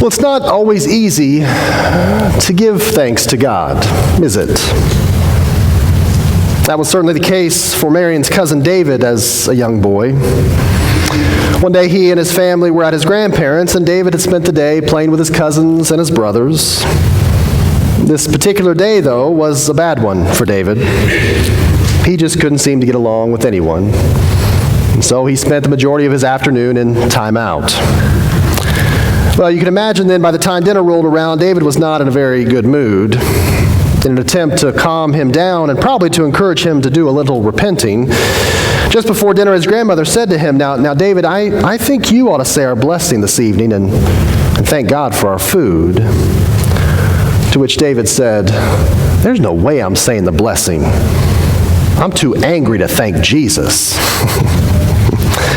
it's not always easy to give thanks to God, is it? That was certainly the case for Marion's cousin David as a young boy. One day he and his family were at his grandparents', and David had spent the day playing with his cousins and his brothers. This particular day, though, was a bad one for David. He just couldn't seem to get along with anyone. And so he spent the majority of his afternoon in timeout. Well, you can imagine then by the time dinner rolled around, David was not in a very good mood. In an attempt to calm him down and probably to encourage him to do a little repenting, just before dinner his grandmother said to him, Now David, I think you ought to say our blessing this evening and thank God for our food. To which David said, there's no way I'm saying the blessing. I'm too angry to thank Jesus.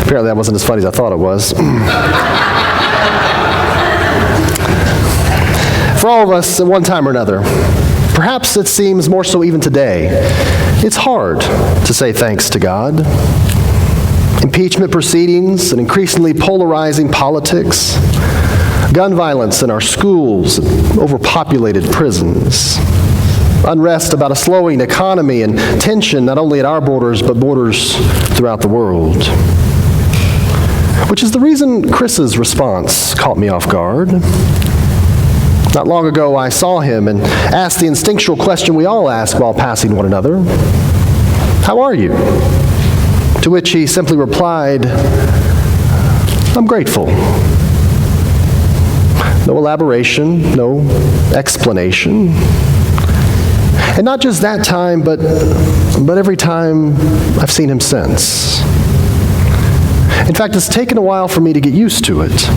Apparently that wasn't as funny as I thought it was. For all of us at one time or another, perhaps it seems more so even today, it's hard to say thanks to God. Impeachment proceedings, an increasingly polarizing politics, gun violence in our schools, overpopulated prisons, unrest about a slowing economy, and tension not only at our borders, but borders throughout the world. Which is the reason Chris's response caught me off guard. Not long ago, I saw him and asked the instinctual question we all ask while passing one another, "How are you?" To which he simply replied, "I'm grateful." No elaboration, no explanation. And not just that time, but every time I've seen him since. In fact, it's taken a while for me to get used to it.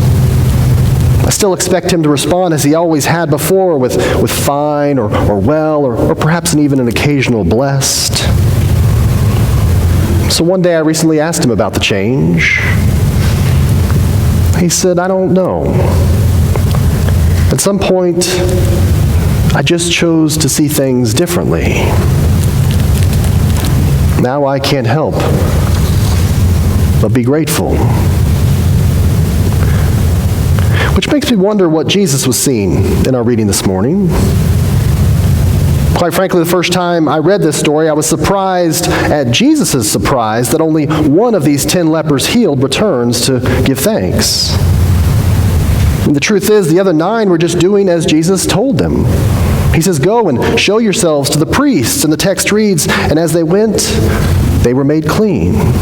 I still expect him to respond as he always had before, with fine or well, or perhaps even an occasional blessed. So one day I recently asked him about the change. He said, "I don't know. At some point, I just chose to see things differently. Now I can't help but be grateful." Which makes me wonder what Jesus was seeing in our reading this morning. Quite frankly, the first time I read this story, I was surprised at Jesus' surprise that only one of these 10 lepers healed returns to give thanks. And the truth is, the other 9 were just doing as Jesus told them. He says, "Go and show yourselves to the priests." And the text reads, "And as they went, they were made clean."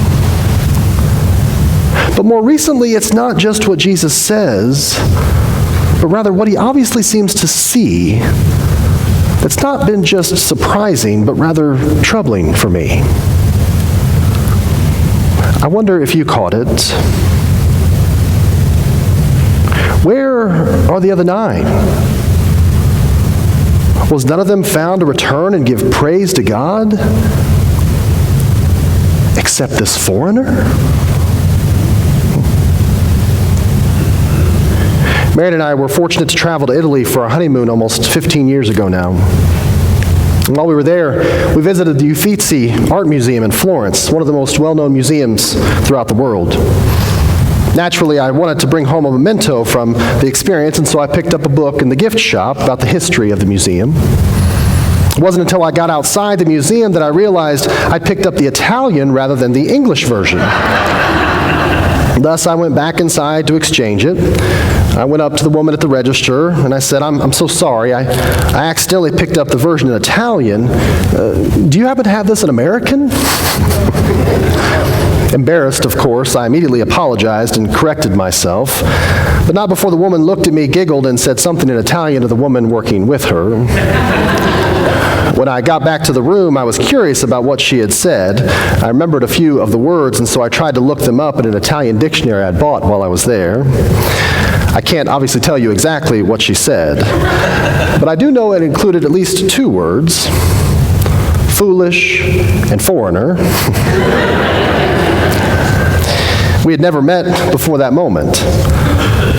But more recently, it's not just what Jesus says, but rather what he obviously seems to see that's not been just surprising, but rather troubling for me. I wonder if you caught it. Where are the other 9? Was none of them found to return and give praise to God? Except this foreigner? Marion and I were fortunate to travel to Italy for our honeymoon almost 15 years ago now. And while we were there, we visited the Uffizi Art Museum in Florence, one of the most well-known museums throughout the world. Naturally, I wanted to bring home a memento from the experience, and so I picked up a book in the gift shop about the history of the museum. It wasn't until I got outside the museum that I realized I'd picked up the Italian rather than the English version. Thus, I went back inside to exchange it. I went up to the woman at the register, and I said, I'm so sorry. I accidentally picked up the version in Italian. Do you happen to have this in American? Embarrassed, of course, I immediately apologized and corrected myself, but not before the woman looked at me, giggled, and said something in Italian to the woman working with her. When I got back to the room, I was curious about what she had said. I remembered a few of the words, and so I tried to look them up in an Italian dictionary I'd bought while I was there. I can't obviously tell you exactly what she said, but I do know it included at least 2 words, foolish and foreigner. We had never met before that moment,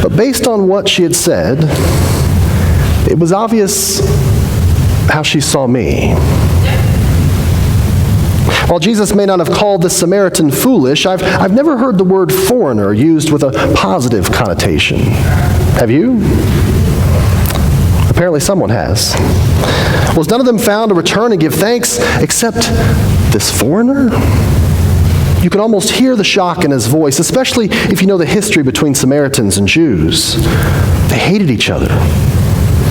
but based on what she had said, it was obvious how she saw me. While Jesus may not have called the Samaritan foolish, I've never heard the word foreigner used with a positive connotation. Have you? apparently someone has. Was none of them found to return and give thanks except this foreigner? You can almost hear the shock in his voice, especially if you know the history between Samaritans and Jews. They hated each other.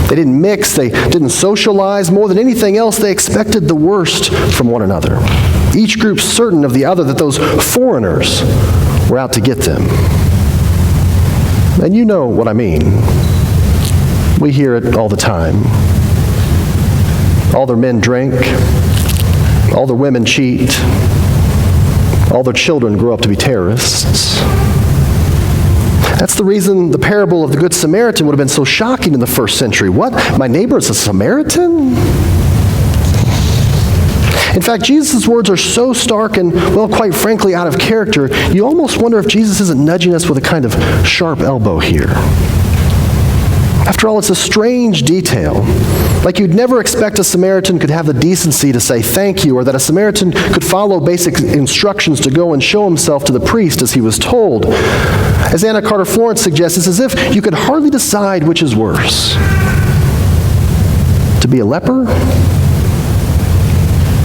They didn't mix, they didn't socialize. More than anything else, they expected the worst from one another. Each group certain of the other that those foreigners were out to get them. And you know what I mean. We hear it all the time. All their men drink. All their women cheat. All their children grow up to be terrorists. That's the reason the parable of the Good Samaritan would have been so shocking in the first century. What? My neighbor is a Samaritan? In fact, Jesus' words are so stark and, well, quite frankly, out of character, you almost wonder if Jesus isn't nudging us with a kind of sharp elbow here. After all, it's a strange detail. Like you'd never expect a Samaritan could have the decency to say thank you, or that a Samaritan could follow basic instructions to go and show himself to the priest as he was told. As Anna Carter Florence suggests, it's as if you could hardly decide which is worse. To be a leper,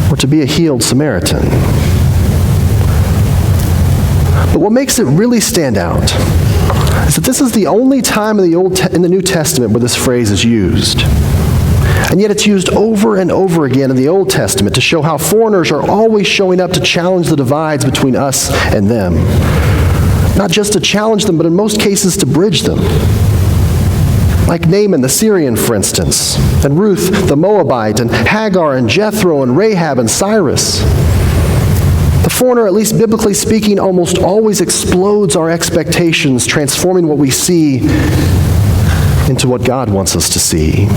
or to be a healed Samaritan. But what makes it really stand out is that this is the only time in the New Testament where this phrase is used. And yet it's used over and over again in the Old Testament to show how foreigners are always showing up to challenge the divides between us and them. Not just to challenge them, but in most cases to bridge them. Like Naaman the Syrian, for instance, and Ruth the Moabite, and Hagar and Jethro and Rahab and Cyrus. The foreigner, at least biblically speaking, almost always explodes our expectations, transforming what we see into what God wants us to see.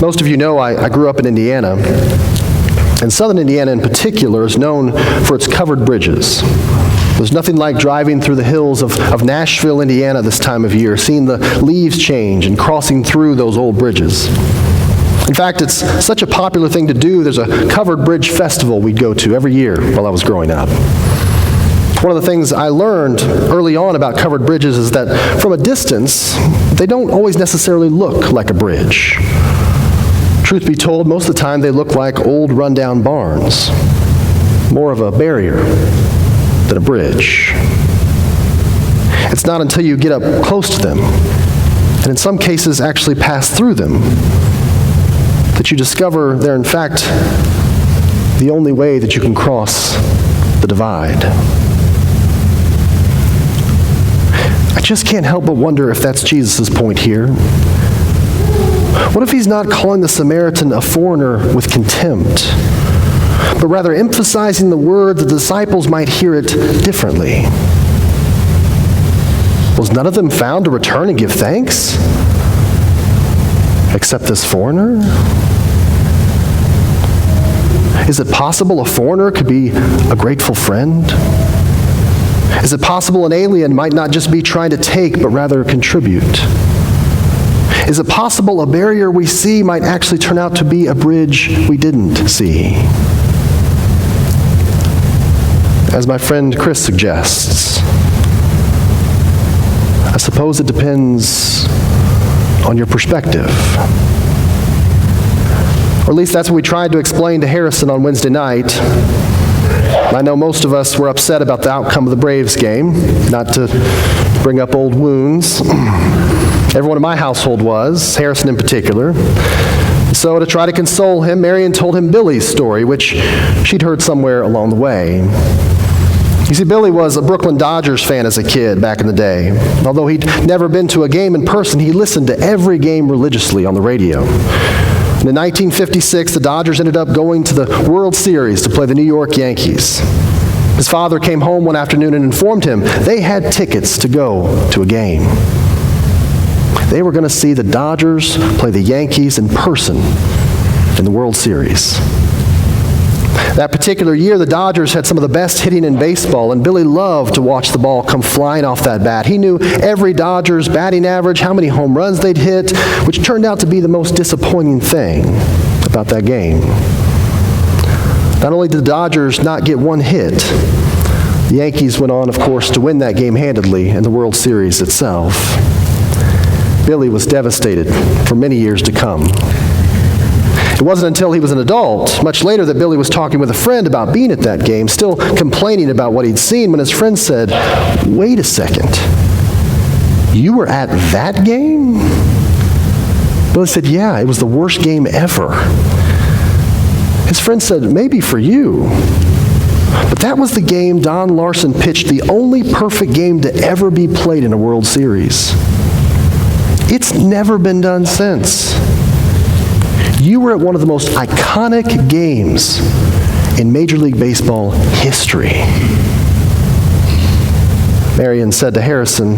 Most of you know I grew up in Indiana, and southern Indiana in particular is known for its covered bridges. There's nothing like driving through the hills of Nashville, Indiana this time of year, seeing the leaves change and crossing through those old bridges. In fact, it's such a popular thing to do. There's a covered bridge festival we'd go to every year while I was growing up. One of the things I learned early on about covered bridges is that from a distance, they don't always necessarily look like a bridge. Truth be told, most of the time they look like old rundown barns, more of a barrier than a bridge. It's not until you get up close to them, and in some cases actually pass through them, that you discover they're in fact the only way that you can cross the divide. I just can't help but wonder if that's Jesus' point here. What if he's not calling the Samaritan a foreigner with contempt, but rather emphasizing the word the disciples might hear it differently? Was none of them found to return and give thanks, except this foreigner? Is it possible a foreigner could be a grateful friend? Is it possible an alien might not just be trying to take, but rather contribute? Is it possible a barrier we see might actually turn out to be a bridge we didn't see? As my friend Chris suggests, I suppose it depends on your perspective. Or at least that's what we tried to explain to Harrison on Wednesday night. I know most of us were upset about the outcome of the Braves game, not to bring up old wounds. Everyone in my household was, Harrison in particular. So to try to console him, Marion told him Billy's story, which she'd heard somewhere along the way. You see, Billy was a Brooklyn Dodgers fan as a kid back in the day. Although he'd never been to a game in person, he listened to every game religiously on the radio. And in 1956, the Dodgers ended up going to the World Series to play the New York Yankees. His father came home one afternoon and informed him they had tickets to go to a game. They were going to see the Dodgers play the Yankees in person in the World Series. That particular year, the Dodgers had some of the best hitting in baseball, and Billy loved to watch the ball come flying off that bat. He knew every Dodgers batting average, how many home runs they'd hit, which turned out to be the most disappointing thing about that game. Not only did the Dodgers not get one hit, the Yankees went on, of course, to win that game handedly in the World Series itself. Billy was devastated for many years to come. It wasn't until he was an adult, much later, that Billy was talking with a friend about being at that game, still complaining about what he'd seen, when his friend said, "Wait a second. You were at that game?" Billy said, "Yeah, it was the worst game ever." His friend said, "Maybe for you, but that was the game Don Larson pitched, the only perfect game to ever be played in a World Series. It's never been done since. You were at one of the most iconic games in Major League Baseball history." Marion said to Harrison,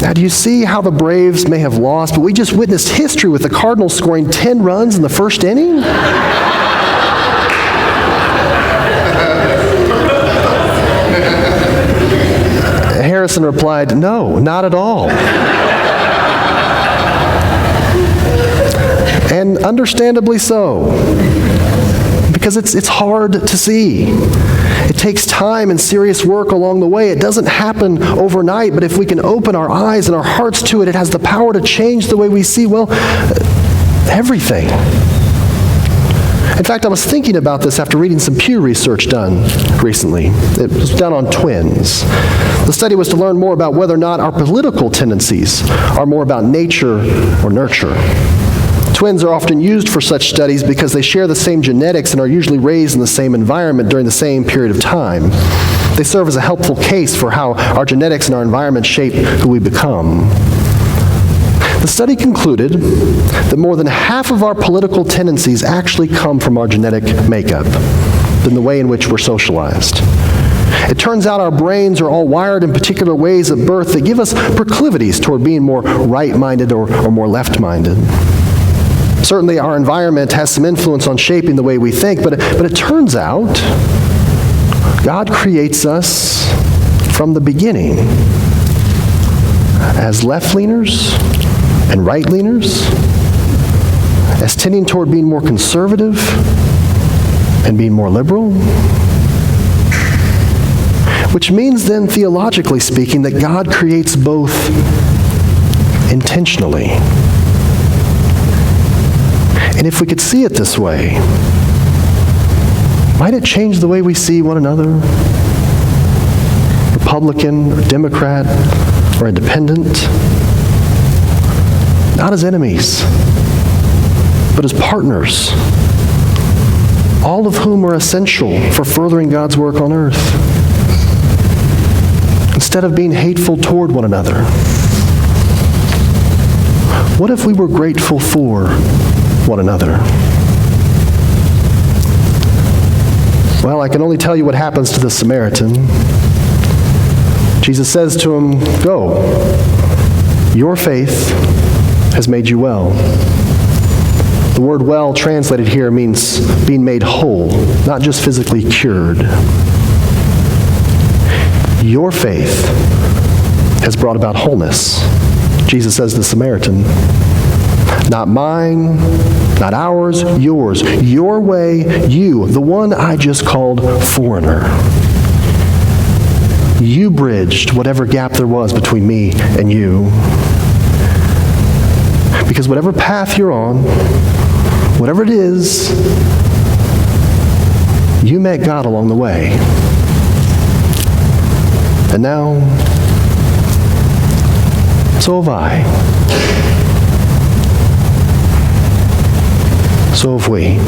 "Now, do you see how the Braves may have lost, but we just witnessed history with the Cardinals scoring 10 runs in the first inning?" Harrison replied, "No, not at all." And understandably so, because it's hard to see. It takes time and serious work along the way. It doesn't happen overnight, but if we can open our eyes and our hearts to it, it has the power to change the way we see, well, everything. In fact, I was thinking about this after reading some Pew research done recently. It was done on twins. The study was to learn more about whether or not our political tendencies are more about nature or nurture. Twins are often used for such studies because they share the same genetics and are usually raised in the same environment during the same period of time. They serve as a helpful case for how our genetics and our environment shape who we become. The study concluded that more than half of our political tendencies actually come from our genetic makeup, than the way in which we're socialized. It turns out our brains are all wired in particular ways at birth that give us proclivities toward being more right-minded or more left-minded. Certainly our environment has some influence on shaping the way we think, but it turns out God creates us from the beginning as left-leaners and right-leaners, as tending toward being more conservative and being more liberal. Which means then, theologically speaking, that God creates both intentionally. And if we could see it this way, might it change the way we see one another? Republican or Democrat or independent? Not as enemies, but as partners, all of whom are essential for furthering God's work on earth. Instead of being hateful toward one another, what if we were grateful for one another? Well, I can only tell you what happens to the Samaritan. Jesus says to him, "Go, your faith has made you well." The word "well" translated here means being made whole, not just physically cured. Your faith has brought about wholeness, Jesus says to the Samaritan. Not mine, not ours, yours. Your way, you, the one I just called foreigner. You bridged whatever gap there was between me and you. Because whatever path you're on, whatever it is, you met God along the way. And now, so have I. So have we.